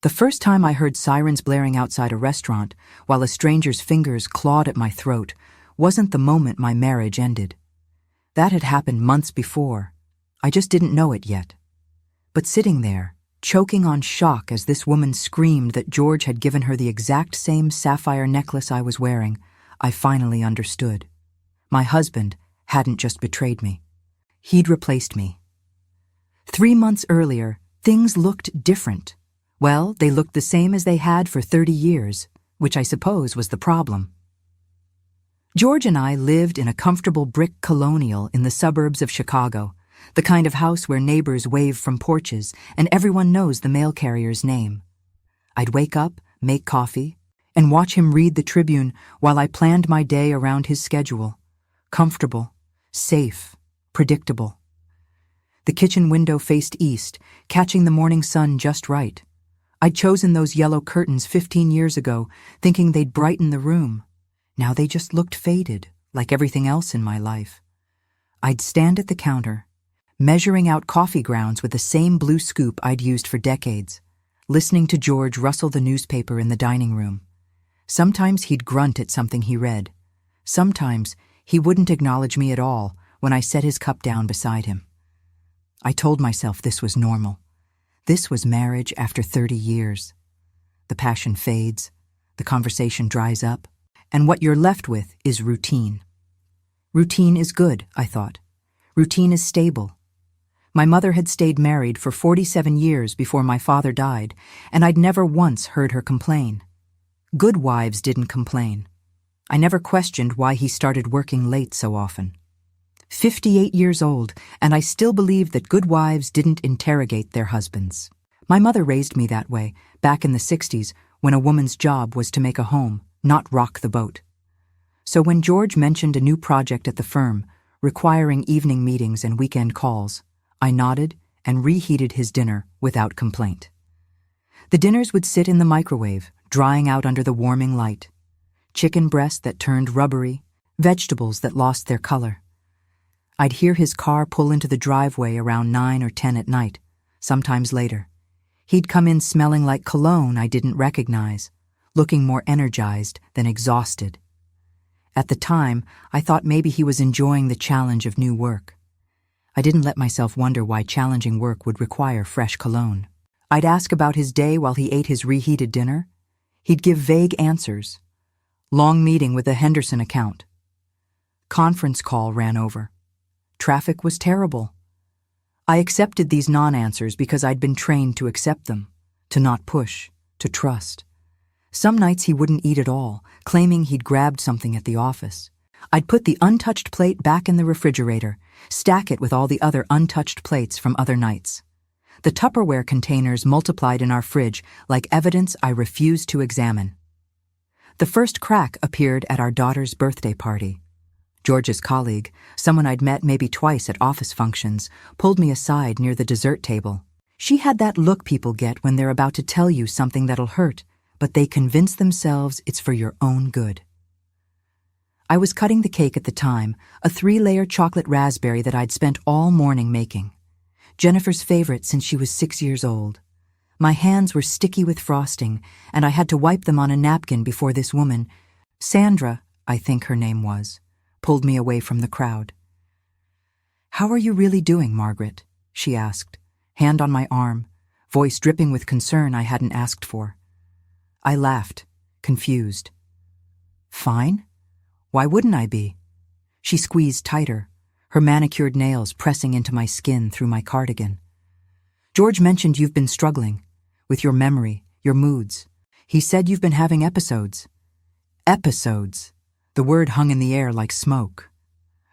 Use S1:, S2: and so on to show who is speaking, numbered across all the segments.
S1: The first time I heard sirens blaring outside a restaurant while a stranger's fingers clawed at my throat wasn't the moment my marriage ended. That had happened months before. I just didn't know it yet. But sitting there, choking on shock as this woman screamed that George had given her the exact same sapphire necklace I was wearing, I finally understood. My husband hadn't just betrayed me. He'd replaced me. 3 months earlier, things looked different. Well, they looked the same as they had for 30 years, which I suppose was the problem. George and I lived in a comfortable brick colonial in the suburbs of Chicago, the kind of house where neighbors wave from porches and everyone knows the mail carrier's name. I'd wake up, make coffee, and watch him read the Tribune while I planned my day around his schedule. Comfortable, safe, predictable. The kitchen window faced east, catching the morning sun just right. I'd chosen those yellow curtains 15 years ago, thinking they'd brighten the room. Now they just looked faded, like everything else in my life. I'd stand at the counter, measuring out coffee grounds with the same blue scoop I'd used for decades, listening to George rustle the newspaper in the dining room. Sometimes he'd grunt at something he read. Sometimes he wouldn't acknowledge me at all when I set his cup down beside him. I told myself this was normal. This was marriage after 30 years. The passion fades, the conversation dries up, and what you're left with is routine. Routine is good, I thought. Routine is stable. My mother had stayed married for 47 years before my father died, and I'd never once heard her complain. Good wives didn't complain. I never questioned why he started working late so often. 58 years old, and I still believed that good wives didn't interrogate their husbands. My mother raised me that way, back in the 60s, when a woman's job was to make a home, not rock the boat. So when George mentioned a new project at the firm, requiring evening meetings and weekend calls, I nodded and reheated his dinner without complaint. The dinners would sit in the microwave, drying out under the warming light. Chicken breast that turned rubbery, vegetables that lost their color. I'd hear his car pull into the driveway around 9 or 10 at night, sometimes later. He'd come in smelling like cologne I didn't recognize, looking more energized than exhausted. At the time, I thought maybe he was enjoying the challenge of new work. I didn't let myself wonder why challenging work would require fresh cologne. I'd ask about his day while he ate his reheated dinner. He'd give vague answers. Long meeting with a Henderson account. Conference call ran over. Traffic was terrible. I accepted these non-answers because I'd been trained to accept them, to not push, to trust. Some nights he wouldn't eat at all, claiming he'd grabbed something at the office. I'd put the untouched plate back in the refrigerator, stack it with all the other untouched plates from other nights. The Tupperware containers multiplied in our fridge like evidence I refused to examine. The first crack appeared at our daughter's birthday party. George's colleague, someone I'd met maybe twice at office functions, pulled me aside near the dessert table. She had that look people get when they're about to tell you something that'll hurt, but they convince themselves it's for your own good. I was cutting the cake at the time, a 3-layer chocolate raspberry that I'd spent all morning making. Jennifer's favorite since she was 6 years old. My hands were sticky with frosting, and I had to wipe them on a napkin before this woman, Sandra, I think her name was, pulled me away from the crowd. "How are you really doing, Margaret?" she asked, hand on my arm, voice dripping with concern I hadn't asked for. I laughed, confused. "Fine? Why wouldn't I be?" She squeezed tighter, her manicured nails pressing into my skin through my cardigan. "George mentioned you've been struggling with your memory, your moods. He said you've been having episodes." Episodes. The word hung in the air like smoke.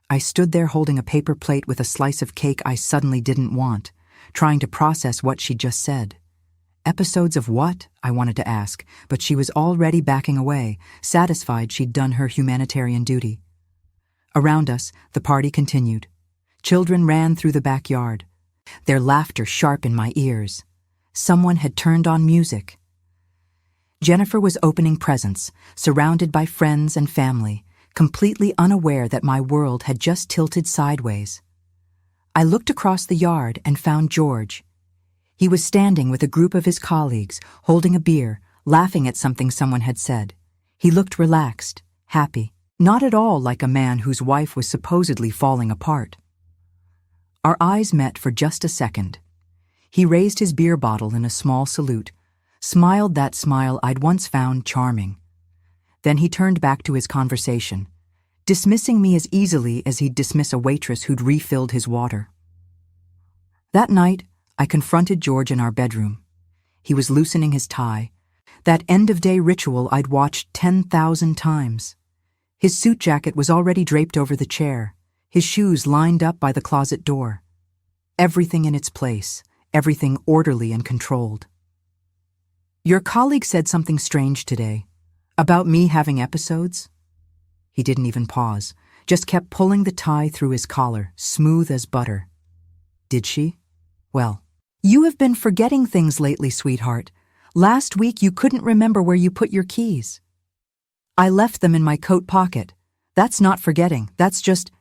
S1: I stood there holding a paper plate with a slice of cake I suddenly didn't want, trying to process what she'd just said. Episodes of what? I wanted to ask, but she was already backing away, satisfied she'd done her humanitarian duty. Around us, the party continued. Children ran through the backyard, their laughter sharp in my ears. Someone had turned on music. Jennifer was opening presents, surrounded by friends and family, completely unaware that my world had just tilted sideways. I looked across the yard and found George. He was standing with a group of his colleagues, holding a beer, laughing at something someone had said. He looked relaxed, happy, not at all like a man whose wife was supposedly falling apart. Our eyes met for just a second. He raised his beer bottle in a small salute, smiled that smile I'd once found charming. Then he turned back to his conversation, dismissing me as easily as he'd dismiss a waitress who'd refilled his water. That night, I confronted George in our bedroom. He was loosening his tie, that end-of-day ritual I'd watched 10,000 times. His suit jacket was already draped over the chair, his shoes lined up by the closet door. Everything in its place, everything orderly and controlled. "Your colleague said something strange today. About me having episodes?" He didn't even pause, just kept pulling the tie through his collar, smooth as butter. "Did she? Well, you have been forgetting things lately, sweetheart. Last week you couldn't remember where you put your keys." "I left them in my coat pocket. That's not forgetting, that's just—"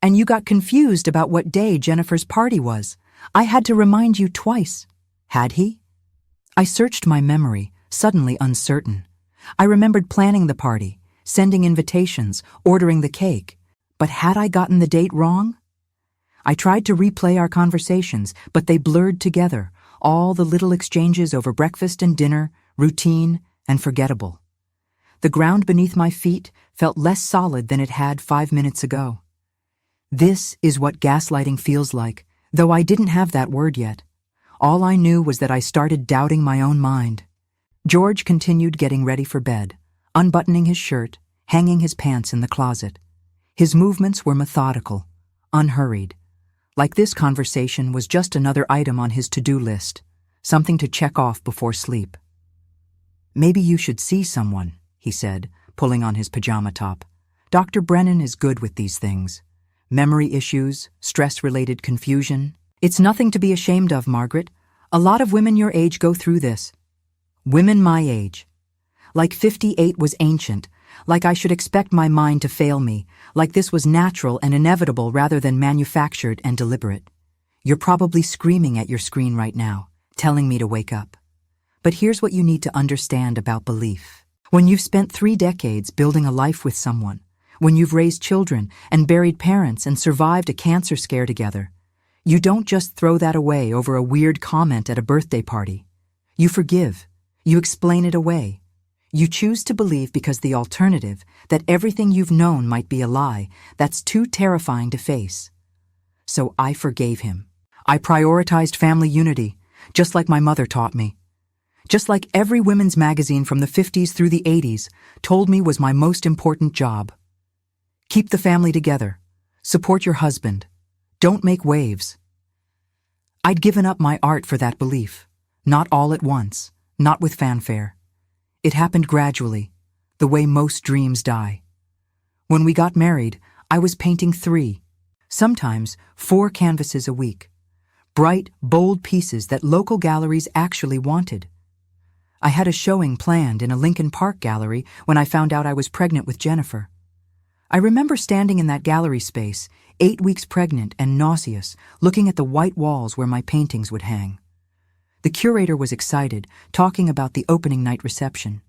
S1: "And you got confused about what day Jennifer's party was. I had to remind you twice." "Had he?" I searched my memory, suddenly uncertain. I remembered planning the party, sending invitations, ordering the cake. But had I gotten the date wrong? I tried to replay our conversations, but they blurred together, all the little exchanges over breakfast and dinner, routine and forgettable. The ground beneath my feet felt less solid than it had 5 minutes ago. This is what gaslighting feels like, though I didn't have that word yet. All I knew was that I started doubting my own mind. George continued getting ready for bed, unbuttoning his shirt, hanging his pants in the closet. His movements were methodical, unhurried. Like this conversation was just another item on his to-do list, something to check off before sleep. "Maybe you should see someone," he said, pulling on his pajama top. "Dr. Brennan is good with these things. Memory issues, stress-related confusion. It's nothing to be ashamed of, Margaret. A lot of women your age go through this." Women my age. Like 58 was ancient, like I should expect my mind to fail me, like this was natural and inevitable rather than manufactured and deliberate. You're probably screaming at your screen right now, telling me to wake up. But here's what you need to understand about belief. When you've spent 3 decades building a life with someone, when you've raised children and buried parents and survived a cancer scare together, you don't just throw that away over a weird comment at a birthday party. You forgive. You explain it away. You choose to believe because the alternative, that everything you've known might be a lie, that's too terrifying to face. So I forgave him. I prioritized family unity, just like my mother taught me. Just like every women's magazine from the 50s through the 80s told me was my most important job. Keep the family together. Support your husband. Don't make waves. I'd given up my art for that belief. Not all at once. Not with fanfare. It happened gradually, the way most dreams die. When we got married, I was painting 3, sometimes 4 canvases a week. Bright, bold pieces that local galleries actually wanted. I had a showing planned in a Lincoln Park gallery when I found out I was pregnant with Jennifer. I remember standing in that gallery space, 8 weeks pregnant and nauseous, looking at the white walls where my paintings would hang. The curator was excited, talking about the opening night reception,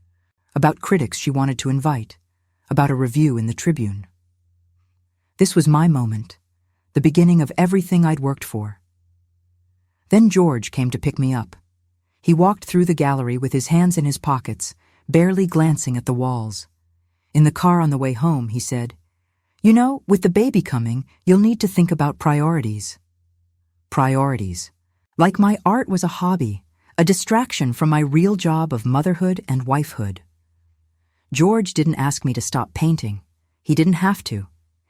S1: about critics she wanted to invite, about a review in the Tribune. This was my moment, the beginning of everything I'd worked for. Then George came to pick me up. He walked through the gallery with his hands in his pockets, barely glancing at the walls. In the car on the way home, he said, "You know, with the baby coming, you'll need to think about priorities." Priorities. Like my art was a hobby, a distraction from my real job of motherhood and wifehood. George didn't ask me to stop painting. He didn't have to.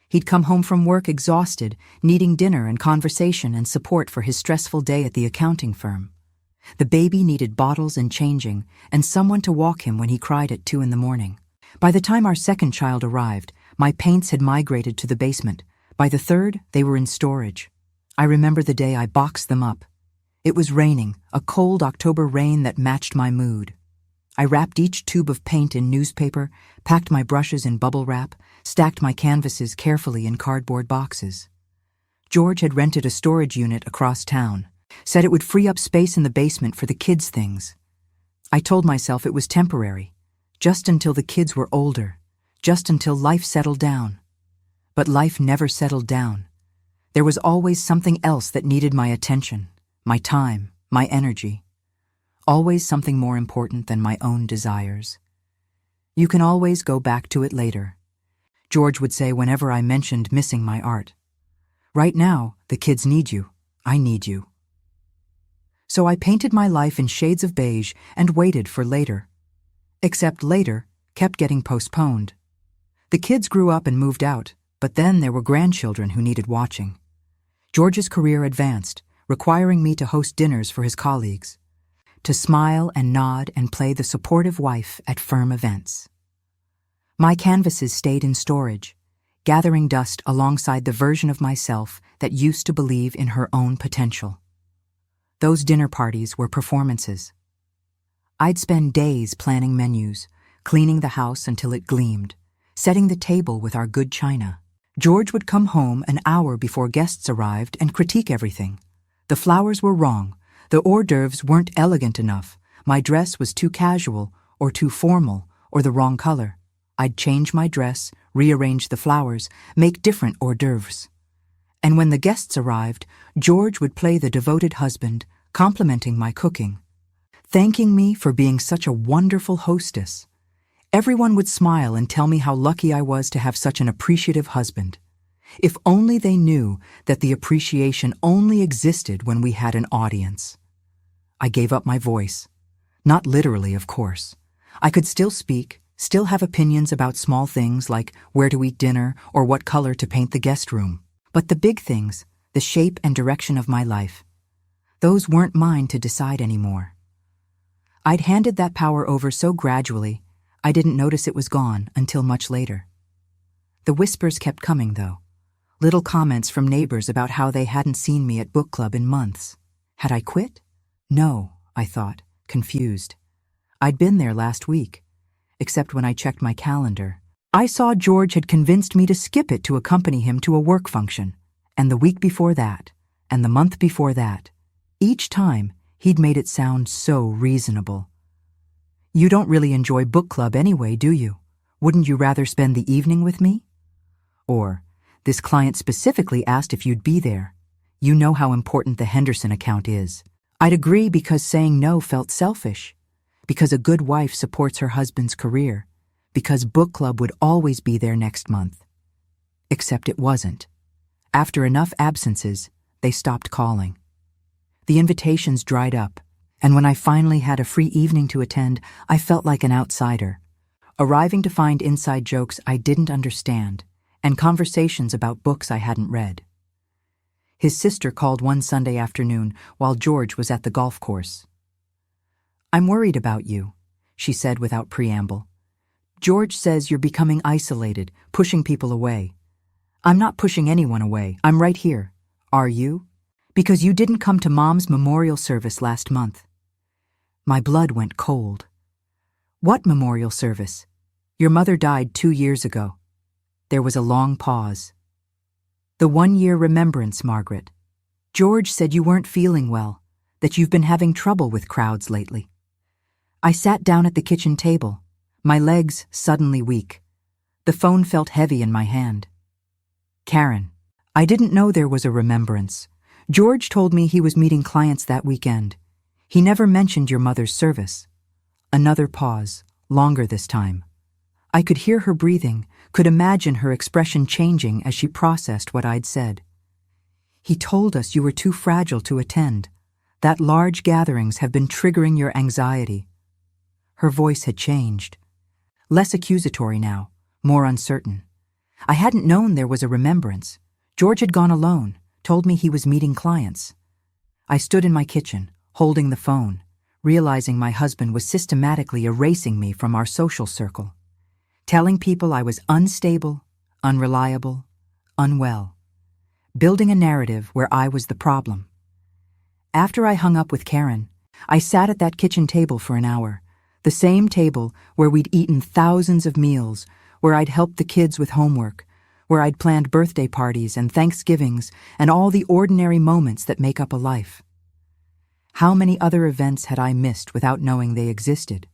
S1: He'd come home from work exhausted, needing dinner and conversation and support for his stressful day at the accounting firm. The baby needed bottles and changing, and someone to walk him when he cried at 2 a.m. By the time our second child arrived, my paints had migrated to the basement. By the third, they were in storage. I remember the day I boxed them up. It was raining, a cold October rain that matched my mood. I wrapped each tube of paint in newspaper, packed my brushes in bubble wrap, stacked my canvases carefully in cardboard boxes. George had rented a storage unit across town. Said it would free up space in the basement for the kids' things. I told myself it was temporary, just until the kids were older, just until life settled down. But life never settled down. There was always something else that needed my attention, my time, my energy. Always something more important than my own desires. You can always go back to it later, George would say whenever I mentioned missing my art. Right now, the kids need you. I need you. So I painted my life in shades of beige and waited for later. Except later kept getting postponed. The kids grew up and moved out, but then there were grandchildren who needed watching. George's career advanced, requiring me to host dinners for his colleagues, to smile and nod and play the supportive wife at firm events. My canvases stayed in storage, gathering dust alongside the version of myself that used to believe in her own potential. Those dinner parties were performances. I'd spend days planning menus, cleaning the house until it gleamed, setting the table with our good china. George would come home an hour before guests arrived and critique everything. The flowers were wrong, the hors d'oeuvres weren't elegant enough, my dress was too casual or too formal or the wrong color. I'd change my dress, rearrange the flowers, make different hors d'oeuvres. And when the guests arrived, George would play the devoted husband, complimenting my cooking, thanking me for being such a wonderful hostess. Everyone would smile and tell me how lucky I was to have such an appreciative husband. If only they knew that the appreciation only existed when we had an audience. I gave up my voice. Not literally, of course. I could still speak, still have opinions about small things like where to eat dinner or what color to paint the guest room. But the big things, the shape and direction of my life, those weren't mine to decide anymore. I'd handed that power over so gradually, I didn't notice it was gone until much later. The whispers kept coming, though. Little comments from neighbors about how they hadn't seen me at book club in months. Had I quit? No, I thought, confused. I'd been there last week, except when I checked my calendar. I saw George had convinced me to skip it to accompany him to a work function, and the week before that, and the month before that. Each time, he'd made it sound so reasonable. You don't really enjoy book club anyway, do you? Wouldn't you rather spend the evening with me? Or, this client specifically asked if you'd be there. You know how important the Henderson account is. I'd agree because saying no felt selfish, because a good wife supports her husband's career, because book club would always be there next month. Except it wasn't. After enough absences, they stopped calling. The invitations dried up, and when I finally had a free evening to attend, I felt like an outsider, arriving to find inside jokes I didn't understand, and conversations about books I hadn't read. His sister called one Sunday afternoon while George was at the golf course. "I'm worried about you," she said without preamble. "George says you're becoming isolated, pushing people away." "I'm not pushing anyone away. I'm right here." "Are you?" "Because you didn't come to Mom's memorial service last month." My blood went cold. "What memorial service?" "Your mother died 2 years ago." There was a long pause. "The 1-year remembrance, Margaret. George said you weren't feeling well, that you've been having trouble with crowds lately." I sat down at the kitchen table, my legs suddenly weak. The phone felt heavy in my hand. "Karen, I didn't know there was a remembrance. George told me he was meeting clients that weekend. He never mentioned your mother's service." Another pause, longer this time. I could hear her breathing, could imagine her expression changing as she processed what I'd said. "He told us you were too fragile to attend, that large gatherings have been triggering your anxiety." Her voice had changed. Less accusatory now, more uncertain. I hadn't known there was a remembrance. George had gone alone, told me he was meeting clients. I stood in my kitchen, holding the phone, realizing my husband was systematically erasing me from our social circle, telling people I was unstable, unreliable, unwell, building a narrative where I was the problem. After I hung up with Karen, I sat at that kitchen table for an hour, the same table where we'd eaten thousands of meals, where I'd helped the kids with homework, where I'd planned birthday parties and Thanksgivings and all the ordinary moments that make up a life. How many other events had I missed without knowing they existed?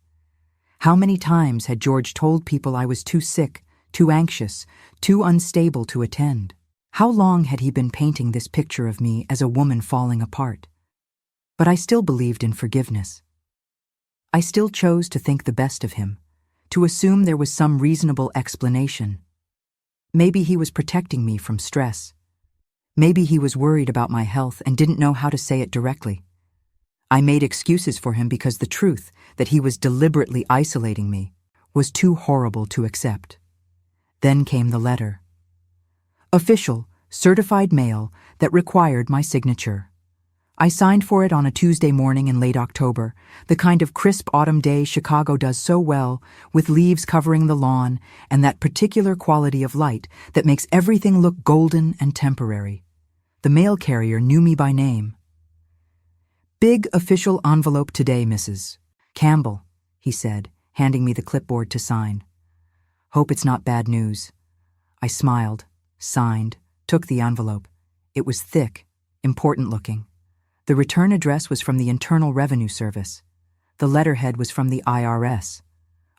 S1: How many times had George told people I was too sick, too anxious, too unstable to attend? How long had he been painting this picture of me as a woman falling apart? But I still believed in forgiveness. I still chose to think the best of him, to assume there was some reasonable explanation. Maybe he was protecting me from stress. Maybe he was worried about my health and didn't know how to say it directly. I made excuses for him because the truth that he was deliberately isolating me was too horrible to accept. Then came the letter. Official, certified mail that required my signature. I signed for it on a Tuesday morning in late October, the kind of crisp autumn day Chicago does so well, with leaves covering the lawn and that particular quality of light that makes everything look golden and temporary. The mail carrier knew me by name. "Big official envelope today, Mrs. Campbell," he said, handing me the clipboard to sign. "Hope it's not bad news." I smiled, signed, took the envelope. It was thick, important looking. The return address was from the Internal Revenue Service. The letterhead was from the IRS.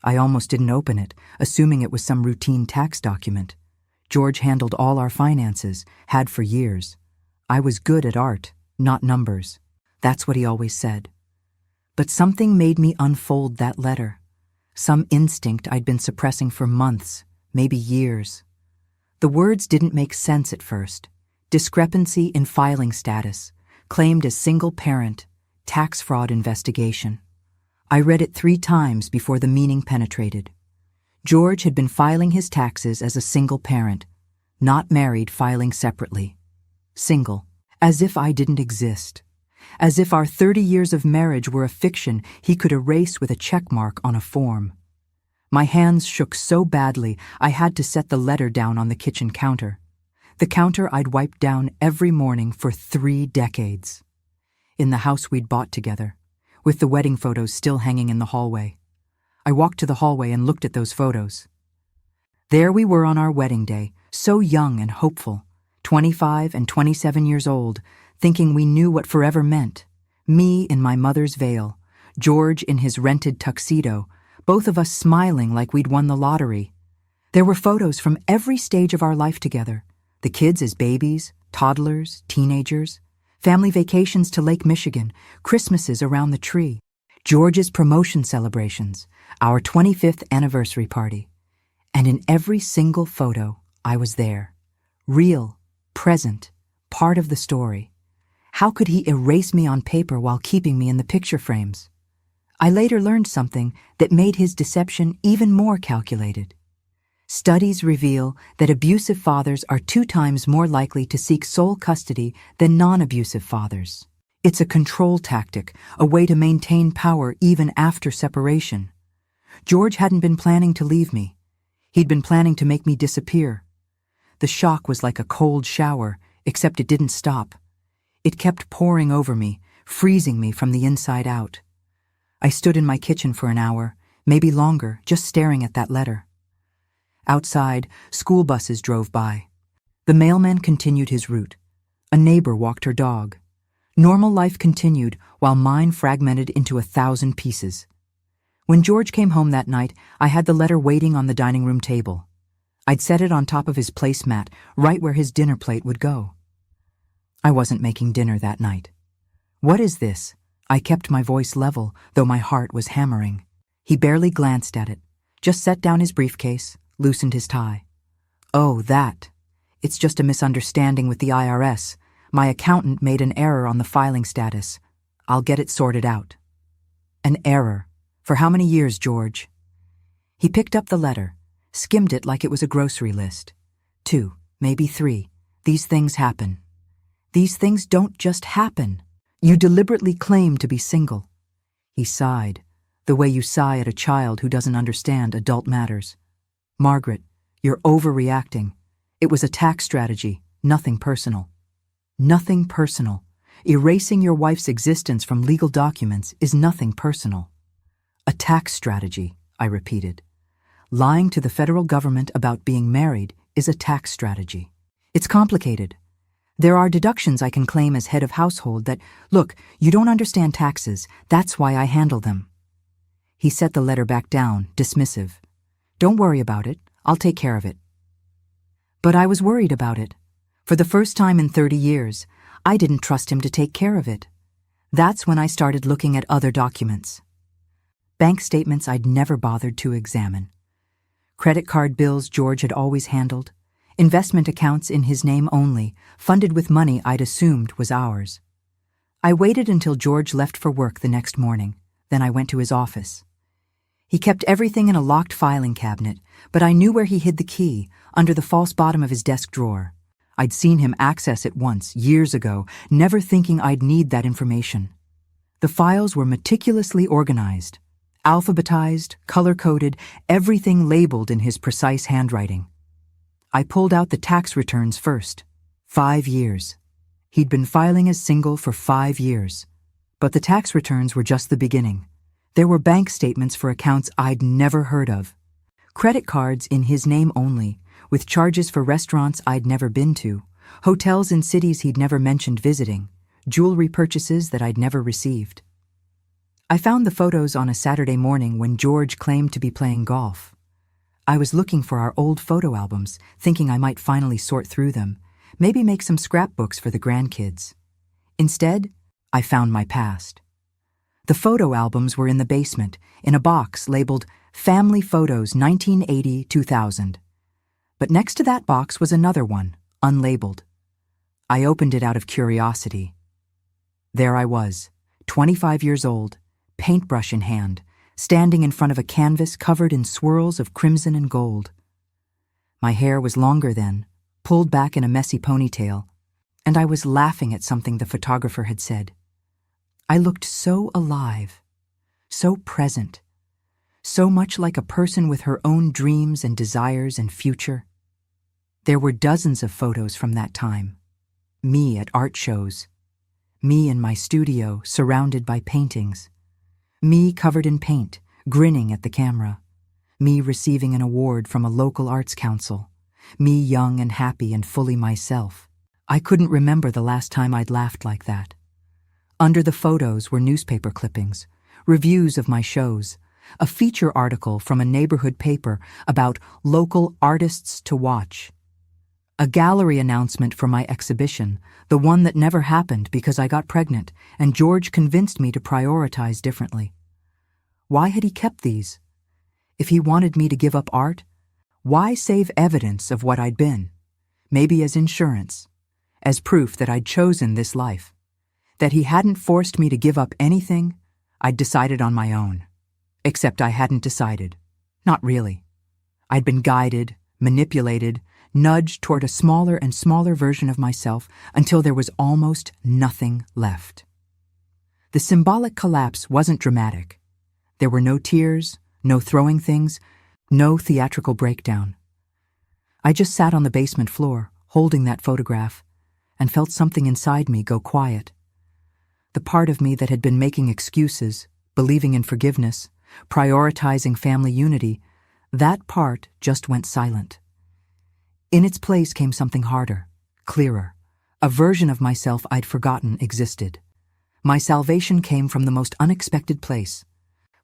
S1: I almost didn't open it, assuming it was some routine tax document. George handled all our finances, had for years. I was good at art, not numbers. That's what he always said. But something made me unfold that letter. Some instinct I'd been suppressing for months, maybe years. The words didn't make sense at first. Discrepancy in filing status, claimed as single parent, tax fraud investigation. I read it 3 times before the meaning penetrated. George had been filing his taxes as a single parent, not married, filing separately. Single, as if I didn't exist. As if our 30 years of marriage were a fiction he could erase with a check mark on a form. My hands shook so badly I had to set the letter down on the kitchen counter. The counter I'd wiped down every morning for 3 decades. In the house we'd bought together, with the wedding photos still hanging in the hallway. I walked to the hallway and looked at those photos. There we were on our wedding day, so young and hopeful, 25 and 27 years old, thinking we knew what forever meant. Me in my mother's veil, George in his rented tuxedo, both of us smiling like we'd won the lottery. There were photos from every stage of our life together. The kids as babies, toddlers, teenagers, family vacations to Lake Michigan, Christmases around the tree, George's promotion celebrations, our 25th anniversary party. And in every single photo, I was there. Real, present, part of the story. How could he erase me on paper while keeping me in the picture frames? I later learned something that made his deception even more calculated. Studies reveal that abusive fathers are 2 times more likely to seek sole custody than non-abusive fathers. It's a control tactic, a way to maintain power even after separation. George hadn't been planning to leave me. He'd been planning to make me disappear. The shock was like a cold shower, except it didn't stop. It kept pouring over me, freezing me from the inside out. I stood in my kitchen for an hour, maybe longer, just staring at that letter. Outside, school buses drove by. The mailman continued his route. A neighbor walked her dog. Normal life continued while mine fragmented into 1,000 pieces. When George came home that night, I had the letter waiting on the dining room table. I'd set it on top of his placemat, right where his dinner plate would go. I wasn't making dinner that night. "What is this?" I kept my voice level, though my heart was hammering. He barely glanced at it, just set down his briefcase, loosened his tie. "Oh, that. It's just a misunderstanding with the IRS. My accountant made an error on the filing status. I'll get it sorted out." An error? For how many years, George? He picked up the letter, skimmed it like it was a grocery list. 2, maybe 3. These things happen. These things don't just happen. You deliberately claim to be single. He sighed, the way you sigh at a child who doesn't understand adult matters. "Margaret, you're overreacting. It was a tax strategy, nothing personal." Nothing personal. Erasing your wife's existence from legal documents is nothing personal. "A tax strategy," I repeated. "Lying to the federal government about being married is a tax strategy. It's complicated. There are deductions I can claim as head of household that, look, you don't understand taxes, that's why I handle them. He set the letter back down, dismissive. Don't worry about it, I'll take care of it. But I was worried about it. For the first time in 30 years, I didn't trust him to take care of it. That's when I started looking at other documents. Bank statements I'd never bothered to examine. Credit card bills George had always handled. Investment accounts in his name only, funded with money I'd assumed was ours. I waited until George left for work the next morning. Then I went to his office. He kept everything in a locked filing cabinet, but I knew where he hid the key, under the false bottom of his desk drawer. I'd seen him access it once, years ago, never thinking I'd need that information. The files were meticulously organized, alphabetized, color-coded, everything labeled in his precise handwriting. I pulled out the tax returns first. 5 years. He'd been filing as single for 5 years. But the tax returns were just the beginning. There were bank statements for accounts I'd never heard of. Credit cards in his name only, with charges for restaurants I'd never been to, hotels in cities he'd never mentioned visiting, jewelry purchases that I'd never received. I found the photos on a Saturday morning when George claimed to be playing golf. I was looking for our old photo albums, thinking I might finally sort through them, maybe make some scrapbooks for the grandkids. Instead, I found my past. The photo albums were in the basement, in a box labeled Family Photos 1980-2000. But next to that box was another one, unlabeled. I opened it out of curiosity. There I was, 25 years old, paintbrush in hand, standing in front of a canvas covered in swirls of crimson and gold. My hair was longer then, pulled back in a messy ponytail, and I was laughing at something the photographer had said. I looked so alive, so present, so much like a person with her own dreams and desires and future. There were dozens of photos from that time. Me at art shows. Me in my studio, surrounded by paintings. Me covered in paint, grinning at the camera. Me receiving an award from a local arts council. Me young and happy and fully myself. I couldn't remember the last time I'd laughed like that. Under the photos were newspaper clippings, reviews of my shows, a feature article from a neighborhood paper about local artists to watch, a gallery announcement for my exhibition, the one that never happened because I got pregnant and George convinced me to prioritize differently. Why had he kept these? If he wanted me to give up art, why save evidence of what I'd been? Maybe as insurance, as proof that I'd chosen this life. That he hadn't forced me to give up anything I'd decided on my own. Except I hadn't decided. Not really. I'd been guided, manipulated, nudged toward a smaller and smaller version of myself until there was almost nothing left. The symbolic collapse wasn't dramatic. There were no tears, no throwing things, no theatrical breakdown. I just sat on the basement floor, holding that photograph, and felt something inside me go quiet. The part of me that had been making excuses, believing in forgiveness, prioritizing family unity, that part just went silent. In its place came something harder, clearer, a version of myself I'd forgotten existed. My salvation came from the most unexpected place.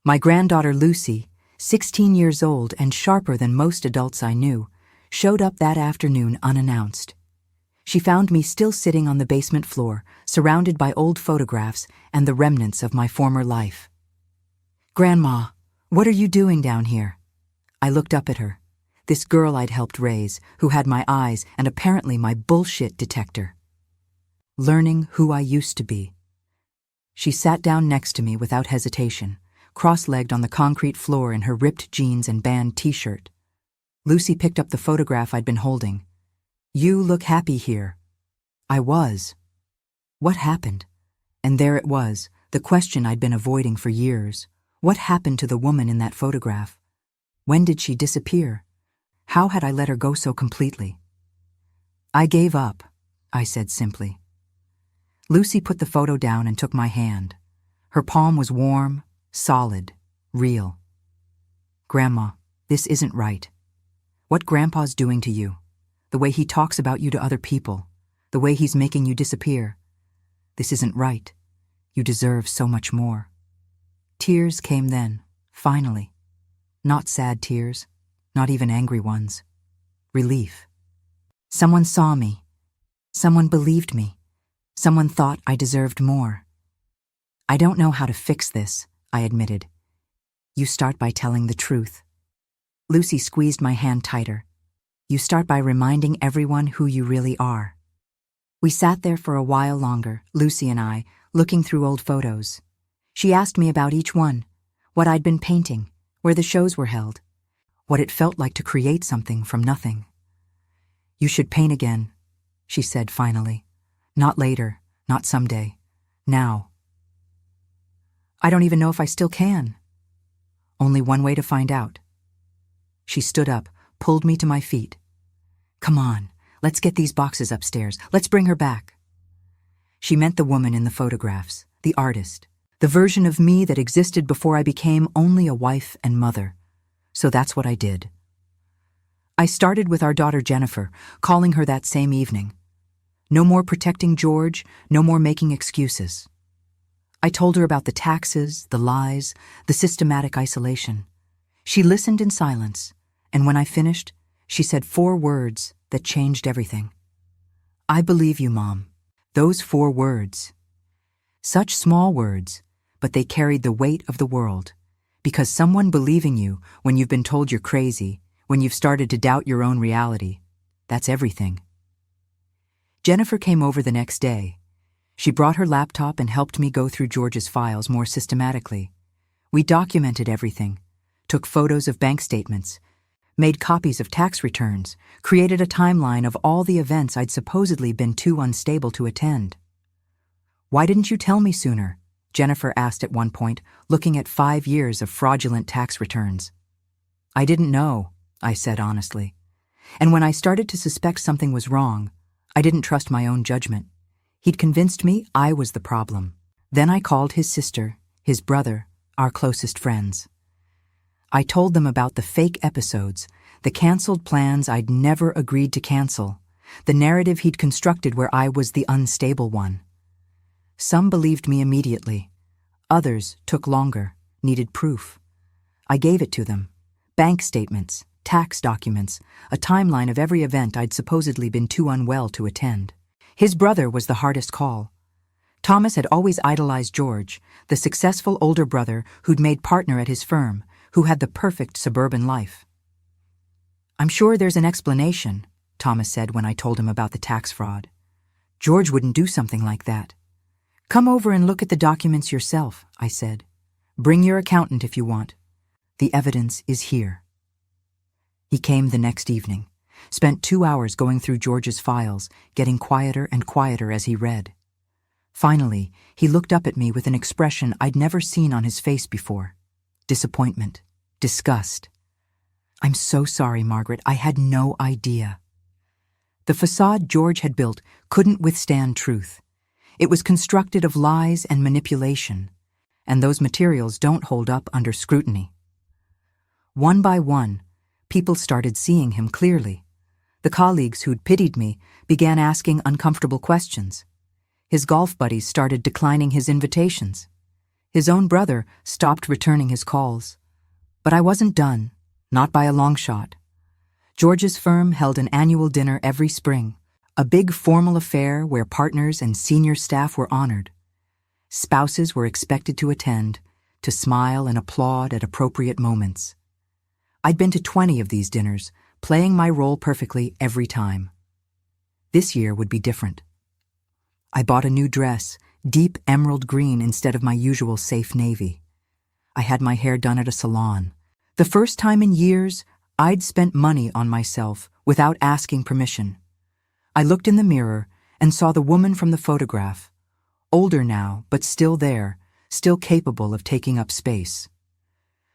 S1: My granddaughter Lucy, 16 years old and sharper than most adults I knew, showed up that afternoon unannounced. She found me still sitting on the basement floor, surrounded by old photographs and the remnants of my former life. "Grandma, what are you doing down here?" I looked up at her, this girl I'd helped raise, who had my eyes and apparently my bullshit detector. "Learning who I used to be." She sat down next to me without hesitation, cross-legged on the concrete floor in her ripped jeans and band t-shirt. Lucy picked up the photograph I'd been holding. "You look happy here." I was. What happened? And there it was, the question I'd been avoiding for years. What happened to the woman in that photograph? When did she disappear? How had I let her go so completely? "I gave up," I said simply. Lucy put the photo down and took my hand. Her palm was warm, solid, real. "Grandma, this isn't right. What Grandpa's doing to you, the way he talks about you to other people, the way he's making you disappear. This isn't right. You deserve so much more. Tears came then, finally. Not sad tears, not even angry ones. Relief. Someone saw me. Someone believed me. Someone thought I deserved more. I don't know how to fix this, I admitted. You start by telling the truth. Lucy squeezed my hand tighter. You start by reminding everyone who you really are. We sat there for a while longer, Lucy and I, looking through old photos. She asked me about each one, what I'd been painting, where the shows were held, what it felt like to create something from nothing. You should paint again, she said finally. Not later, not someday. Now. I don't even know if I still can. Only one way to find out. She stood up, pulled me to my feet. Come on, let's get these boxes upstairs. Let's bring her back. She meant the woman in the photographs, the artist, the version of me that existed before I became only a wife and mother. So that's what I did. I started with our daughter Jennifer, calling her that same evening. No more protecting George, no more making excuses. I told her about the taxes, the lies, the systematic isolation. She listened in silence, and when I finished, she said 4 words that changed everything. I believe you, Mom. Those 4 words. Such small words, but they carried the weight of the world. Because someone believing you when you've been told you're crazy, when you've started to doubt your own reality, that's everything. Jennifer came over the next day. She brought her laptop and helped me go through George's files more systematically. We documented everything, took photos of bank statements, made copies of tax returns, created a timeline of all the events I'd supposedly been too unstable to attend. Why didn't you tell me sooner? Jennifer asked at one point, looking at 5 years of fraudulent tax returns. I didn't know, I said honestly. And when I started to suspect something was wrong, I didn't trust my own judgment. He'd convinced me I was the problem. Then I called his sister, his brother, our closest friends. I told them about the fake episodes, the canceled plans I'd never agreed to cancel, the narrative he'd constructed where I was the unstable one. Some believed me immediately. Others took longer, needed proof. I gave it to them. Bank statements, tax documents, a timeline of every event I'd supposedly been too unwell to attend. His brother was the hardest call. Thomas had always idolized George, the successful older brother who'd made partner at his firm, who had the perfect suburban life. I'm sure there's an explanation, Thomas said when I told him about the tax fraud. George wouldn't do something like that. Come over and look at the documents yourself, I said. Bring your accountant if you want. The evidence is here. He came the next evening, spent 2 hours going through George's files, getting quieter and quieter as he read. Finally, he looked up at me with an expression I'd never seen on his face before. Disappointment, disgust. I'm so sorry, Margaret. I had no idea. The facade George had built couldn't withstand truth. It was constructed of lies and manipulation, and those materials don't hold up under scrutiny. One by one, people started seeing him clearly. The colleagues who'd pitied me began asking uncomfortable questions. His golf buddies started declining his invitations. His own brother stopped returning his calls. But I wasn't done, not by a long shot. George's firm held an annual dinner every spring, a big formal affair where partners and senior staff were honored. Spouses were expected to attend, to smile and applaud at appropriate moments. I'd been to 20 of these dinners, playing my role perfectly every time. This year would be different. I bought a new dress, deep emerald green instead of my usual safe navy. I had my hair done at a salon. The first time in years, I'd spent money on myself without asking permission. I looked in the mirror and saw the woman from the photograph, older now, but still there, still capable of taking up space.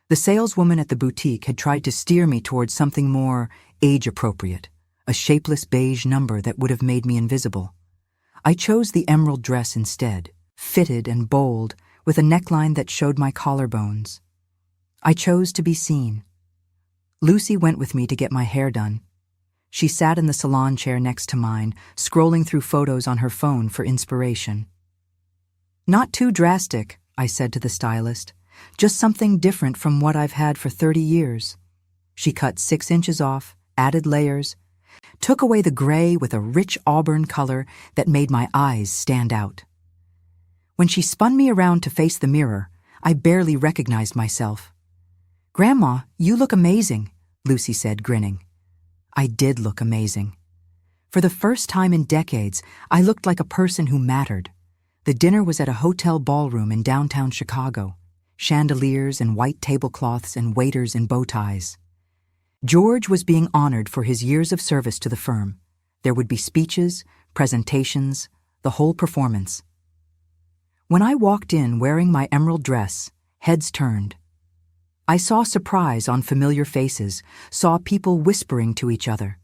S1: The saleswoman at the boutique had tried to steer me towards something more age-appropriate, a shapeless beige number that would have made me invisible. I chose the emerald dress instead, fitted and bold, with a neckline that showed my collarbones. I chose to be seen. Lucy went with me to get my hair done. She sat in the salon chair next to mine, scrolling through photos on her phone for inspiration. "Not too drastic," I said to the stylist. "Just something different from what I've had for 30 years. She cut 6 inches off, added layers, took away the gray with a rich auburn color that made my eyes stand out. When she spun me around to face the mirror, I barely recognized myself. "Grandma, you look amazing," Lucy said, grinning. I did look amazing. For the first time in decades, I looked like a person who mattered. The dinner was at a hotel ballroom in downtown Chicago. Chandeliers and white tablecloths and waiters in bow ties. George was being honored for his years of service to the firm. There would be speeches, presentations, the whole performance. When I walked in wearing my emerald dress, heads turned. I saw surprise on familiar faces, saw people whispering to each other.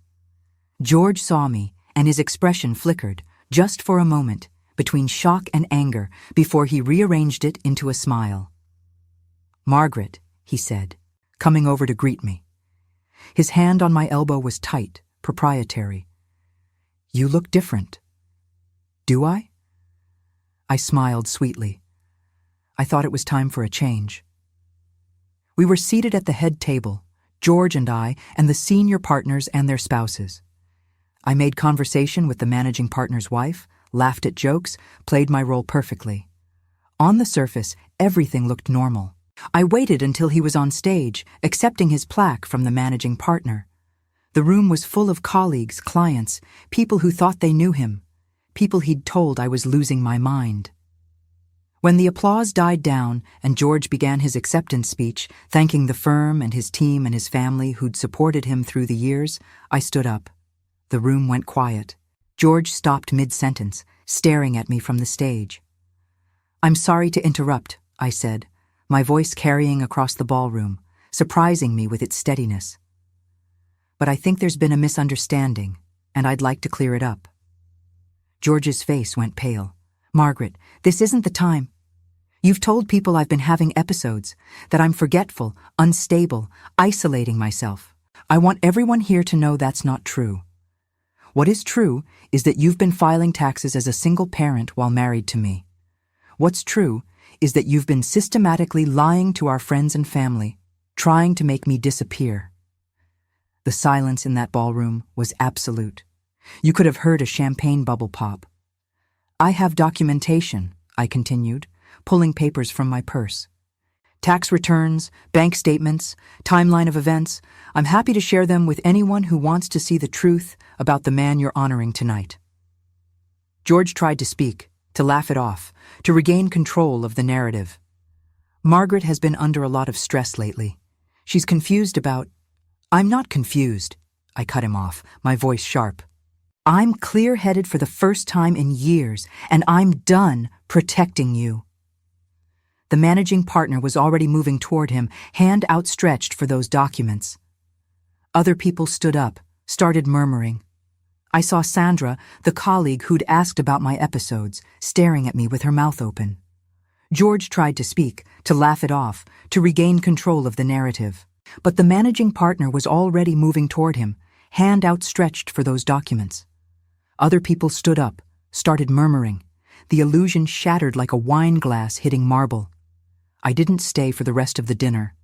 S1: George saw me, and his expression flickered, just for a moment, between shock and anger, before he rearranged it into a smile. "Margaret," he said, coming over to greet me. His hand on my elbow was tight, proprietary. "You look different." "Do I?" I smiled sweetly. I thought it was time for a change. We were seated at the head table, George and I, and the senior partners and their spouses. I made conversation with the managing partner's wife, laughed at jokes, played my role perfectly. On the surface, everything looked normal. I waited until he was on stage, accepting his plaque from the managing partner. The room was full of colleagues, clients, people who thought they knew him, people he'd told I was losing my mind. When the applause died down and George began his acceptance speech, thanking the firm and his team and his family who'd supported him through the years, I stood up. The room went quiet. George stopped mid-sentence, staring at me from the stage. "I'm sorry to interrupt," I said, my voice carrying across the ballroom, surprising me with its steadiness. "But I think there's been a misunderstanding, and I'd like to clear it up." George's face went pale. "Margaret, this isn't the time. You've told people I've been having episodes, that I'm forgetful, unstable, isolating myself. I want everyone here to know that's not true. What is true is that you've been filing taxes as a single parent while married to me. What's true is that you've been systematically lying to our friends and family, trying to make me disappear." The silence in that ballroom was absolute. You could have heard a champagne bubble pop. "I have documentation," I continued, pulling papers from my purse. "Tax returns, bank statements, timeline of events. I'm happy to share them with anyone who wants to see the truth about the man you're honoring tonight." George tried to speak, to laugh it off, to regain control of the narrative. "Margaret has been under a lot of stress lately. She's confused about—" "I'm not confused," I cut him off, my voice sharp. "I'm clear-headed for the first time in years, and I'm done protecting you." The managing partner was already moving toward him, hand outstretched for those documents. Other people stood up, started murmuring. I saw Sandra, the colleague who'd asked about my episodes, staring at me with her mouth open. George tried to speak, to laugh it off, to regain control of the narrative. But the managing partner was already moving toward him, hand outstretched for those documents. Other people stood up, started murmuring. The illusion shattered like a wine glass hitting marble. I didn't stay for the rest of the dinner.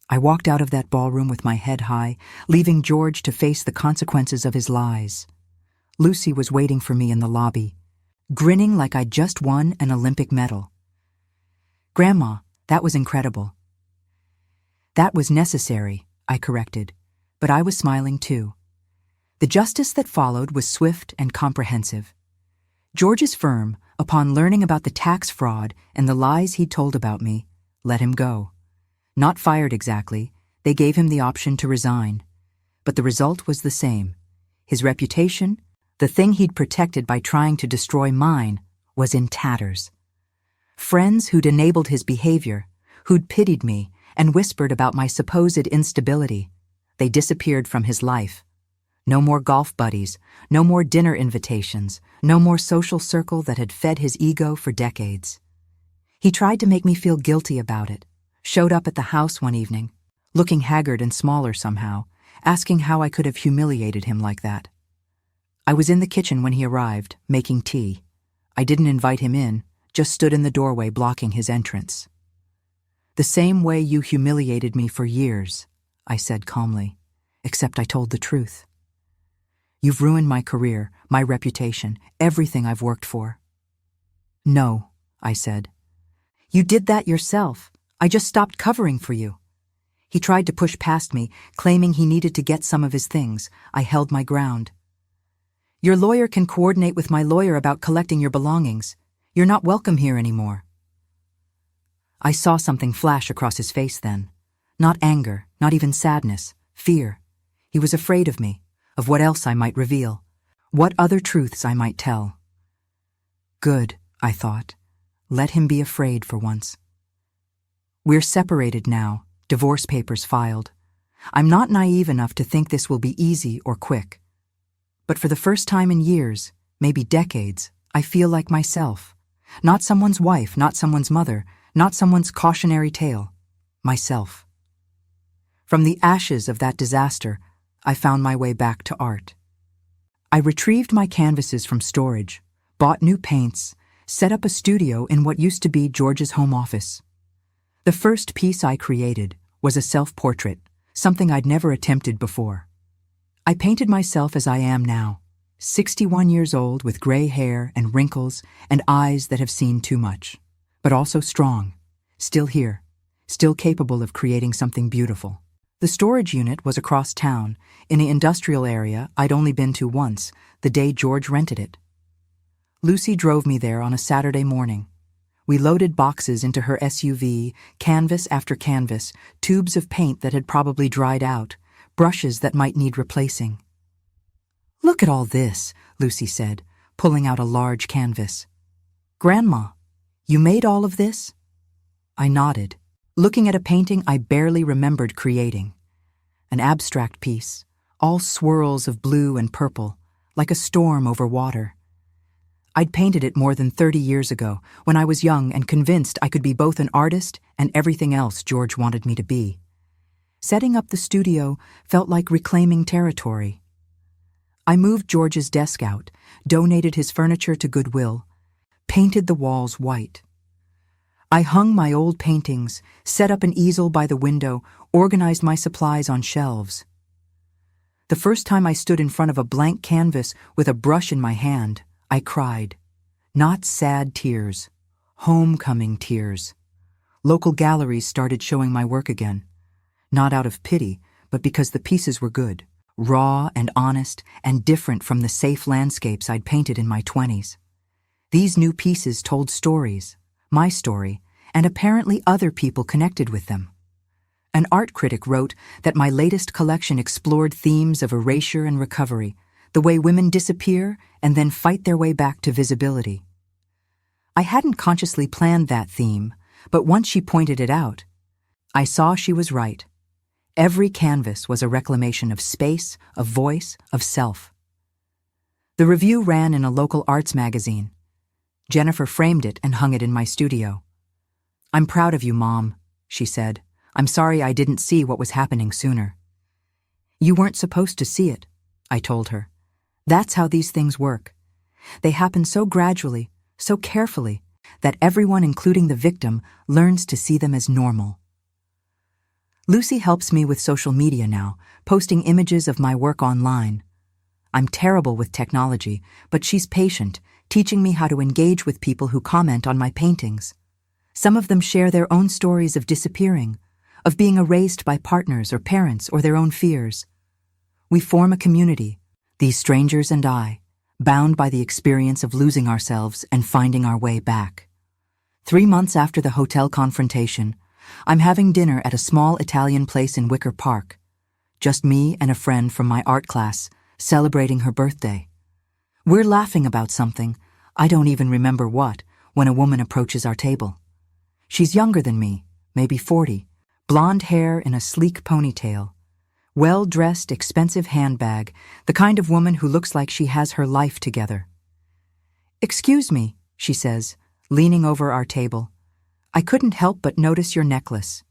S1: I walked out of that ballroom with my head high, leaving George to face the consequences of his lies. Lucy was waiting for me in the lobby, grinning like I'd just won an Olympic medal. "Grandma, that was incredible." "That was necessary," I corrected, but I was smiling too. The justice that followed was swift and comprehensive. George's firm, upon learning about the tax fraud and the lies he'd told about me, let him go. Not fired exactly, they gave him the option to resign. But the result was the same. His reputation, the thing he'd protected by trying to destroy mine, was in tatters. Friends who'd enabled his behavior, who'd pitied me and whispered about my supposed instability, they disappeared from his life. No more golf buddies, no more dinner invitations, no more social circle that had fed his ego for decades. He tried to make me feel guilty about it, showed up at the house one evening, looking haggard and smaller somehow, asking how I could have humiliated him like that. I was in the kitchen when he arrived, making tea. I didn't invite him in, just stood in the doorway blocking his entrance. "The same way you humiliated me for years," I said calmly, except I told the truth. "You've ruined my career, my reputation, everything I've worked for." "No," I said. "You did that yourself. I just stopped covering for you." He tried to push past me, claiming he needed to get some of his things. I held my ground. "Your lawyer can coordinate with my lawyer about collecting your belongings. You're not welcome here anymore." I saw something flash across his face then. Not anger, not even sadness, fear. He was afraid of me, of what else I might reveal, what other truths I might tell. Good, I thought. Let him be afraid for once. We're separated now, divorce papers filed. I'm not naive enough to think this will be easy or quick. But for the first time in years, maybe decades, I feel like myself. Not someone's wife, not someone's mother, not someone's cautionary tale. Myself. From the ashes of that disaster, I found my way back to art. I retrieved my canvases from storage, bought new paints, set up a studio in what used to be George's home office. The first piece I created was a self-portrait, something I'd never attempted before. I painted myself as I am now, 61 years old with gray hair and wrinkles and eyes that have seen too much, but also strong, still here, still capable of creating something beautiful. The storage unit was across town, in the industrial area I'd only been to once, the day George rented it. Lucy drove me there on a Saturday morning. We loaded boxes into her SUV, canvas after canvas, tubes of paint that had probably dried out, brushes that might need replacing. "Look at all this," Lucy said, pulling out a large canvas. "Grandma, you made all of this?" I nodded, looking at a painting I barely remembered creating. An abstract piece, all swirls of blue and purple, like a storm over water. I'd painted it more than 30 years ago, when I was young and convinced I could be both an artist and everything else George wanted me to be. Setting up the studio felt like reclaiming territory. I moved George's desk out, donated his furniture to Goodwill, painted the walls white. I hung my old paintings, set up an easel by the window, organized my supplies on shelves. The first time I stood in front of a blank canvas with a brush in my hand, I cried. Not sad tears, homecoming tears. Local galleries started showing my work again. Not out of pity, but because the pieces were good, raw and honest and different from the safe landscapes I'd painted in my 20s. These new pieces told stories, my story, and apparently other people connected with them. An art critic wrote that my latest collection explored themes of erasure and recovery, the way women disappear and then fight their way back to visibility. I hadn't consciously planned that theme, but once she pointed it out, I saw she was right. Every canvas was a reclamation of space, of voice, of self. The review ran in a local arts magazine. Jennifer framed it and hung it in my studio. "I'm proud of you, Mom," she said. "I'm sorry I didn't see what was happening sooner." "You weren't supposed to see it," I told her. "That's how these things work. They happen so gradually, so carefully, that everyone, including the victim, learns to see them as normal." Lucy helps me with social media now, posting images of my work online. I'm terrible with technology, but she's patient, teaching me how to engage with people who comment on my paintings. Some of them share their own stories of disappearing, of being erased by partners or parents or their own fears. We form a community, these strangers and I, bound by the experience of losing ourselves and finding our way back. 3 months after the hotel confrontation, I'm having dinner at a small Italian place in Wicker Park. Just me and a friend from my art class, celebrating her birthday. We're laughing about something, I don't even remember what, when a woman approaches our table. She's younger than me, maybe 40, blonde hair in a sleek ponytail. Well-dressed, expensive handbag, the kind of woman who looks like she has her life together. "Excuse me," she says, leaning over our table. "I couldn't help but notice your necklace."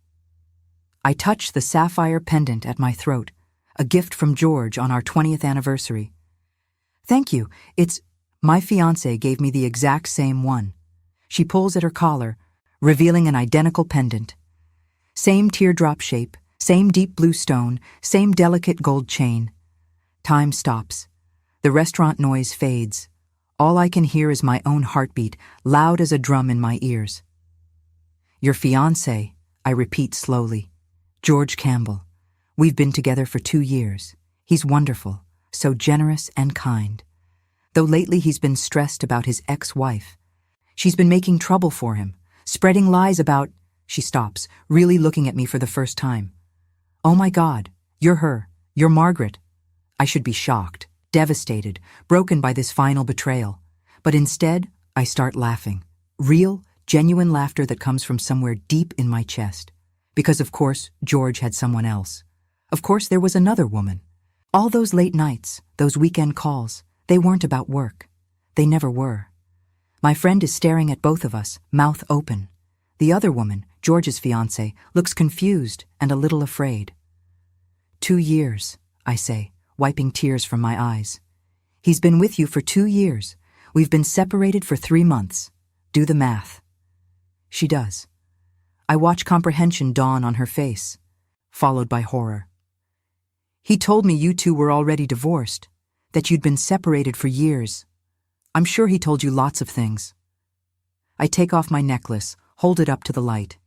S1: I touch the sapphire pendant at my throat, A gift from George on our 20th anniversary. Thank you. My fiancé gave me the exact same one. She pulls at her collar, revealing an identical pendant. Same teardrop shape, same deep blue stone, same delicate gold chain. Time stops. The restaurant noise fades. All I can hear is my own heartbeat, loud as a drum in my ears. Your fiancé, I repeat slowly. George Campbell. We've been together for 2 years. He's wonderful, so generous and kind. Though lately he's been stressed about his ex-wife. She's been making trouble for him, spreading lies about... She stops, really looking at me for the first time. Oh my God, you're her. You're Margaret. I should be shocked, devastated, broken by this final betrayal. But instead, I start laughing. Real, genuine laughter that comes from somewhere deep in my chest. Because of course, George had someone else. Of course, there was another woman. All those late nights, those weekend calls, they weren't about work. They never were. My friend is staring at both of us, mouth open. The other woman, George's fiancée, looks confused and a little afraid. 2 years, I say, wiping tears from my eyes. He's been with you for 2 years. We've been separated for 3 months. Do the math. She does. I watch comprehension dawn on her face, followed by horror. He told me you two were already divorced, that you'd been separated for years. I'm sure he told you lots of things. I take off my necklace, hold it up to the light.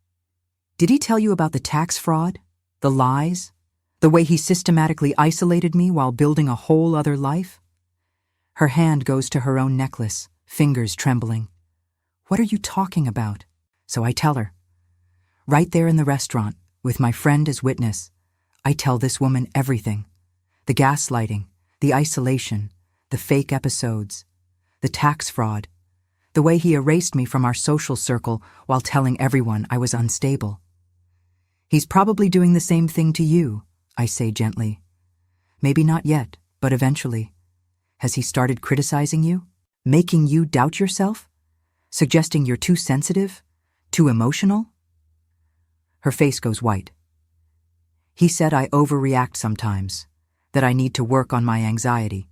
S1: Did he tell you about the tax fraud? The lies? The way he systematically isolated me while building a whole other life? Her hand goes to her own necklace, fingers trembling. What are you talking about? So I tell her. Right there in the restaurant, with my friend as witness, I tell this woman everything. The gaslighting, the isolation, the fake episodes, the tax fraud, the way he erased me from our social circle while telling everyone I was unstable. He's probably doing the same thing to you, I say gently. Maybe not yet, but eventually. Has he started criticizing you? Making you doubt yourself? Suggesting you're too sensitive? Too emotional? Her face goes white. He said I overreact sometimes, that I need to work on my anxiety.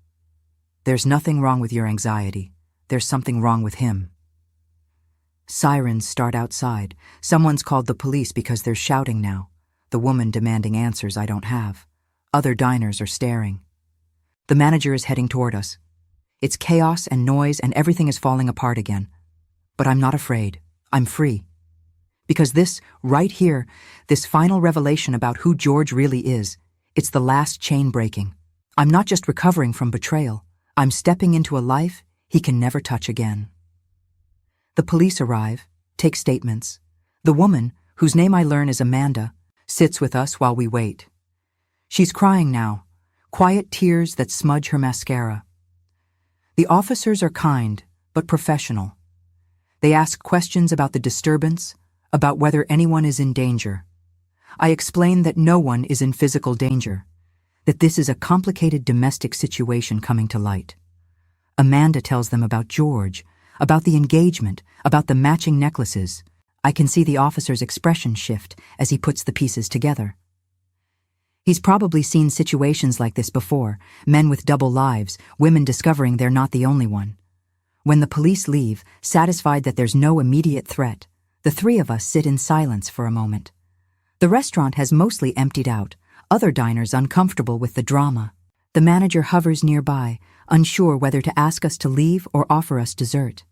S1: There's nothing wrong with your anxiety. There's something wrong with him. Sirens start outside. Someone's called the police because they're shouting now. The woman demanding answers I don't have. Other diners are staring. The manager is heading toward us. It's chaos and noise and everything is falling apart again. But I'm not afraid. I'm free. Because this, right here, this final revelation about who George really is, it's the last chain breaking. I'm not just recovering from betrayal. I'm stepping into a life he can never touch again. The police arrive, take statements. The woman, whose name I learn is Amanda, sits with us while we wait. She's crying now, quiet tears that smudge her mascara. The officers are kind, but professional. They ask questions about the disturbance, about whether anyone is in danger. I explain that no one is in physical danger, that this is a complicated domestic situation coming to light. Amanda tells them about George, about the engagement, about the matching necklaces. I can see the officer's expression shift as he puts the pieces together. He's probably seen situations like this before, men with double lives, women discovering they're not the only one. When the police leave, satisfied that there's no immediate threat, the three of us sit in silence for a moment. The restaurant has mostly emptied out, other diners uncomfortable with the drama. The manager hovers nearby, unsure whether to ask us to leave or offer us dessert.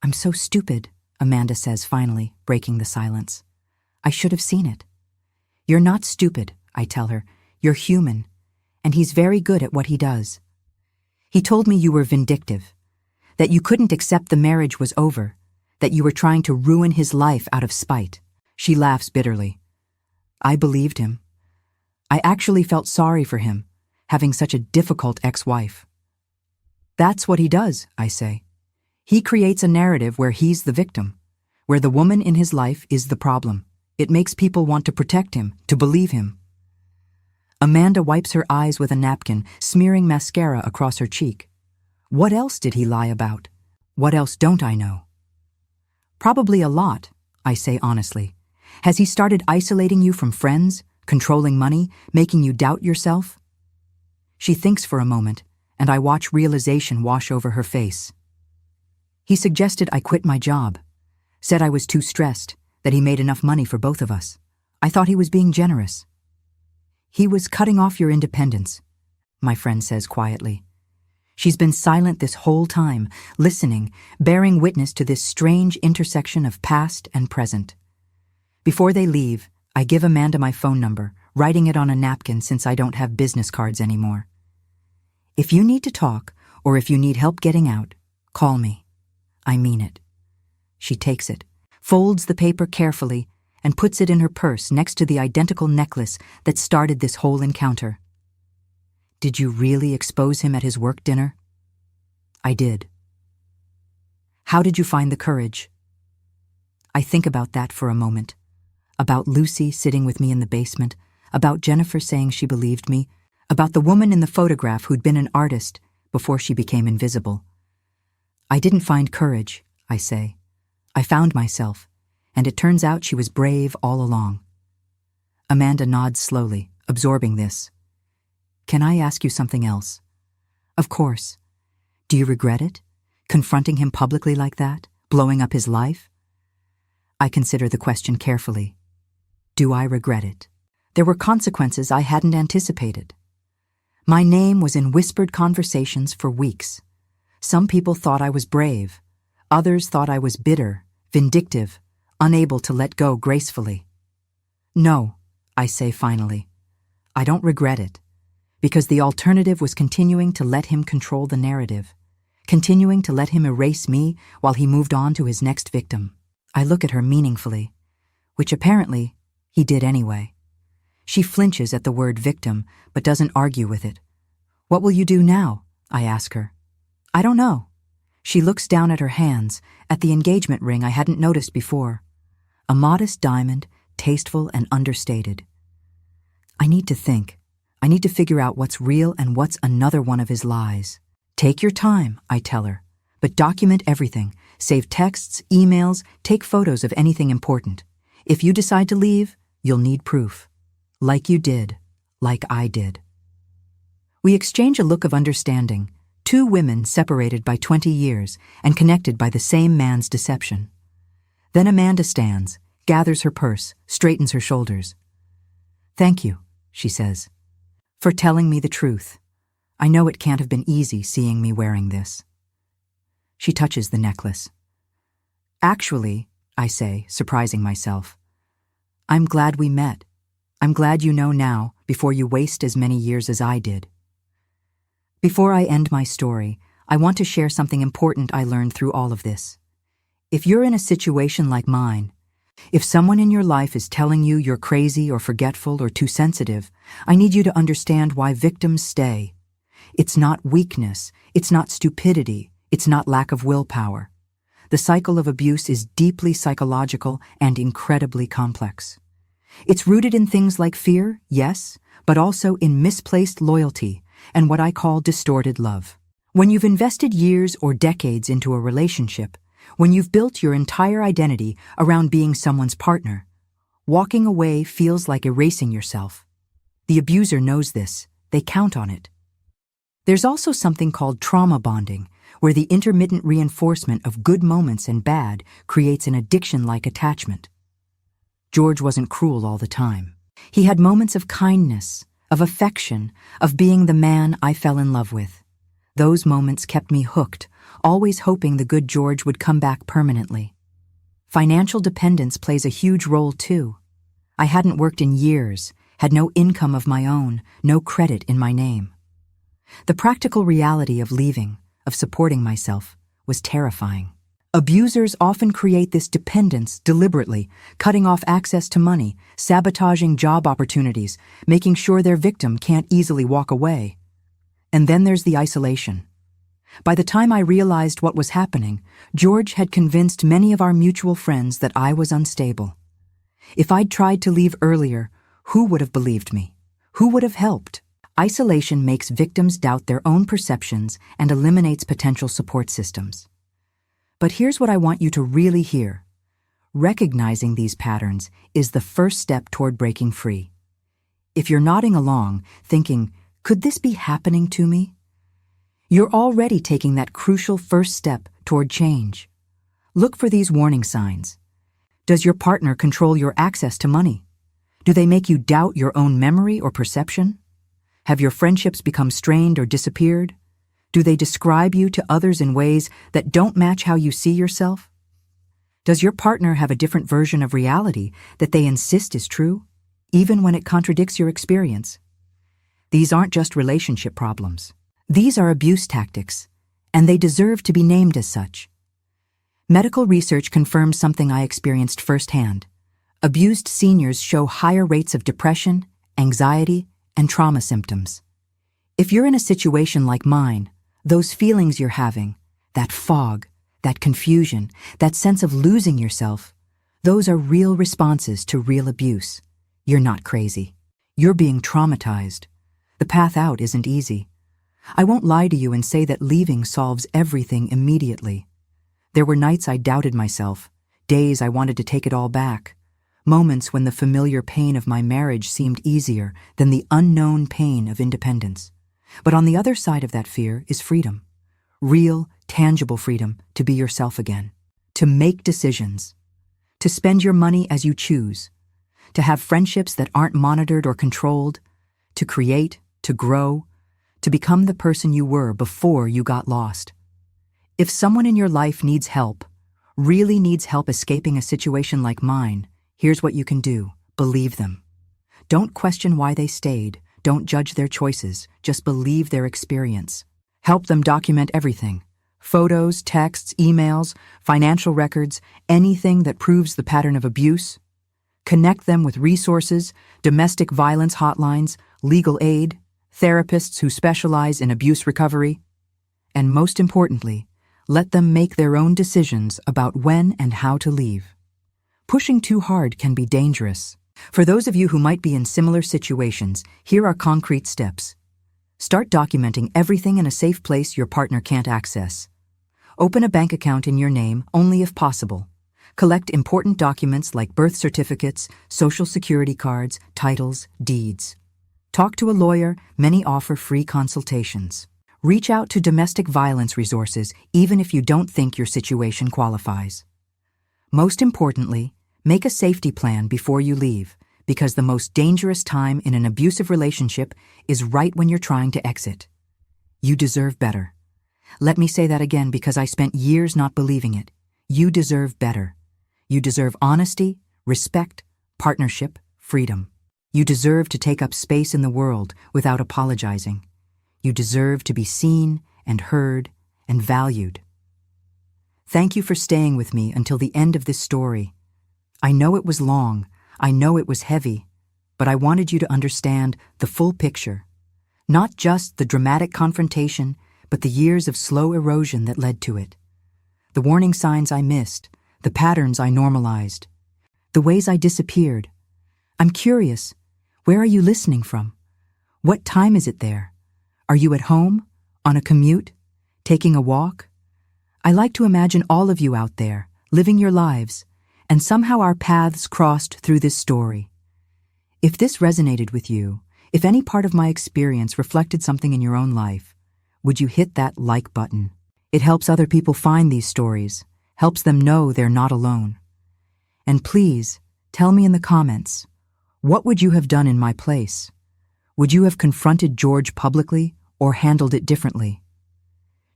S1: I'm so stupid, Amanda says finally, breaking the silence. I should have seen it. You're not stupid, I tell her. You're human, and he's very good at what he does. He told me you were vindictive, that you couldn't accept the marriage was over, that you were trying to ruin his life out of spite. She laughs bitterly. I believed him. I actually felt sorry for him, having such a difficult ex-wife. That's what he does, I say. He creates a narrative where he's the victim, where the woman in his life is the problem. It makes people want to protect him, to believe him. Amanda wipes her eyes with a napkin, smearing mascara across her cheek. What else did he lie about? What else don't I know? Probably a lot, I say honestly. Has he started isolating you from friends, controlling money, making you doubt yourself? She thinks for a moment, and I watch realization wash over her face. He suggested I quit my job, said I was too stressed, that he made enough money for both of us. I thought he was being generous. He was cutting off your independence, my friend says quietly. She's been silent this whole time, listening, bearing witness to this strange intersection of past and present. Before they leave, I give Amanda my phone number, writing it on a napkin since I don't have business cards anymore. If you need to talk, or if you need help getting out, call me. I mean it. She takes it, folds the paper carefully, and puts it in her purse next to the identical necklace that started this whole encounter. Did you really expose him at his work dinner? I did. How did you find the courage? I think about that for a moment. About Lucy sitting with me in the basement, about Jennifer saying she believed me, about the woman in the photograph who'd been an artist before she became invisible. I didn't find courage, I say. I found myself, and it turns out she was brave all along. Amanda nods slowly, absorbing this. Can I ask you something else? Of course. Do you regret it? Confronting him publicly like that? Blowing up his life? I consider the question carefully. Do I regret it? There were consequences I hadn't anticipated. My name was in whispered conversations for weeks. Some people thought I was brave. Others thought I was bitter, vindictive, unable to let go gracefully. No, I say finally. I don't regret it. Because the alternative was continuing to let him control the narrative, continuing to let him erase me while he moved on to his next victim. I look at her meaningfully, which apparently he did anyway. She flinches at the word victim, but doesn't argue with it. What will you do now? I ask her. I don't know. She looks down at her hands, at the engagement ring I hadn't noticed before. A modest diamond, tasteful and understated. I need to think. I need to figure out what's real and what's another one of his lies. Take your time, I tell her, but document everything. Save texts, emails, take photos of anything important. If you decide to leave, you'll need proof. Like you did, like I did. We exchange a look of understanding, two women separated by 20 years and connected by the same man's deception. Then Amanda stands, gathers her purse, straightens her shoulders. Thank you, she says, for telling me the truth. I know it can't have been easy seeing me wearing this. She touches the necklace. Actually, I say, surprising myself, I'm glad we met. I'm glad you know now before you waste as many years as I did. Before I end my story, I want to share something important I learned through all of this. If you're in a situation like mine, if someone in your life is telling you you're crazy or forgetful or too sensitive, I need you to understand why victims stay. It's not weakness, it's not stupidity, it's not lack of willpower. The cycle of abuse is deeply psychological and incredibly complex. It's rooted in things like fear, yes, but also in misplaced loyalty and what I call distorted love. When you've invested years or decades into a relationship, when you've built your entire identity around being someone's partner, walking away feels like erasing yourself. The abuser knows this. They count on it. There's also something called trauma bonding, where the intermittent reinforcement of good moments and bad creates an addiction-like attachment. George wasn't cruel all the time. He had moments of kindness, of affection, of being the man I fell in love with. Those moments kept me hooked, always hoping the good George would come back permanently. Financial dependence plays a huge role too. I hadn't worked in years, had no income of my own, no credit in my name. The practical reality of leaving, of supporting myself, was terrifying. Abusers often create this dependence deliberately, cutting off access to money, sabotaging job opportunities, making sure their victim can't easily walk away. And then there's the isolation. By the time I realized what was happening, George had convinced many of our mutual friends that I was unstable. If I'd tried to leave earlier, who would have believed me? Who would have helped? Isolation makes victims doubt their own perceptions and eliminates potential support systems. But here's what I want you to really hear. Recognizing these patterns is the first step toward breaking free. If you're nodding along, thinking, could this be happening to me? You're already taking that crucial first step toward change. Look for these warning signs. Does your partner control your access to money? Do they make you doubt your own memory or perception? Have your friendships become strained or disappeared? Do they describe you to others in ways that don't match how you see yourself? Does your partner have a different version of reality that they insist is true, even when it contradicts your experience? These aren't just relationship problems. These are abuse tactics, and they deserve to be named as such. Medical research confirms something I experienced firsthand. Abused seniors show higher rates of depression, anxiety, and trauma symptoms. If you're in a situation like mine, those feelings you're having, that fog, that confusion, that sense of losing yourself, those are real responses to real abuse. You're not crazy. You're being traumatized. The path out isn't easy. I won't lie to you and say that leaving solves everything immediately. There were nights I doubted myself, days I wanted to take it all back, moments when the familiar pain of my marriage seemed easier than the unknown pain of independence. But on the other side of that fear is freedom. Real, tangible freedom to be yourself again, to make decisions, to spend your money as you choose, to have friendships that aren't monitored or controlled, to create, to grow, to become the person you were before you got lost. If someone in your life needs help, really needs help escaping a situation like mine, here's what you can do. Believe them. Don't question why they stayed. Don't judge their choices. Just believe their experience. Help them document everything. Photos, texts, emails, financial records, anything that proves the pattern of abuse. Connect them with resources, domestic violence hotlines, legal aid, therapists who specialize in abuse recovery. And most importantly, let them make their own decisions about when and how to leave. Pushing too hard can be dangerous. For those of you who might be in similar situations, here are concrete steps. Start documenting everything in a safe place your partner can't access. Open a bank account in your name only if possible. Collect important documents like birth certificates, social security cards, titles, deeds. Talk to a lawyer. Many offer free consultations. Reach out to domestic violence resources even if you don't think your situation qualifies. Most importantly, make a safety plan before you leave, because the most dangerous time in an abusive relationship is right when you're trying to exit. You deserve better. Let me say that again because I spent years not believing it. You deserve better. You deserve honesty, respect, partnership, freedom. You deserve to take up space in the world without apologizing. You deserve to be seen and heard and valued. Thank you for staying with me until the end of this story. I know it was long, I know it was heavy, but I wanted you to understand the full picture. Not just the dramatic confrontation, but the years of slow erosion that led to it. The warning signs I missed, the patterns I normalized, the ways I disappeared. I'm curious, where are you listening from? What time is it there? Are you at home, on a commute, taking a walk? I like to imagine all of you out there, living your lives, and somehow our paths crossed through this story. If this resonated with you, if any part of my experience reflected something in your own life, would you hit that like button? It helps other people find these stories, helps them know they're not alone. And please, tell me in the comments, what would you have done in my place? Would you have confronted George publicly or handled it differently?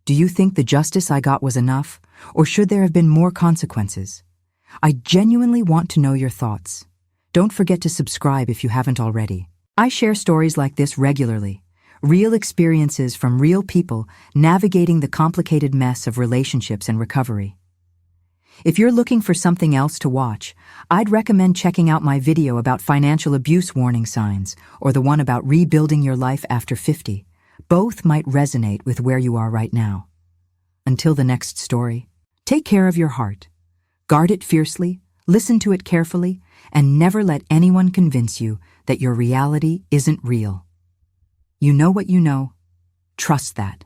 S1: Do you think the justice I got was enough, or should there have been more consequences? I genuinely want to know your thoughts. Don't forget to subscribe if you haven't already. I share stories like this regularly, real experiences from real people navigating the complicated mess of relationships and recovery. If you're looking for something else to watch, I'd recommend checking out my video about financial abuse warning signs or the one about rebuilding your life after 50. Both might resonate with where you are right now. Until the next story, take care of your heart. Guard it fiercely, listen to it carefully, and never let anyone convince you that your reality isn't real. You know what you know. Trust that.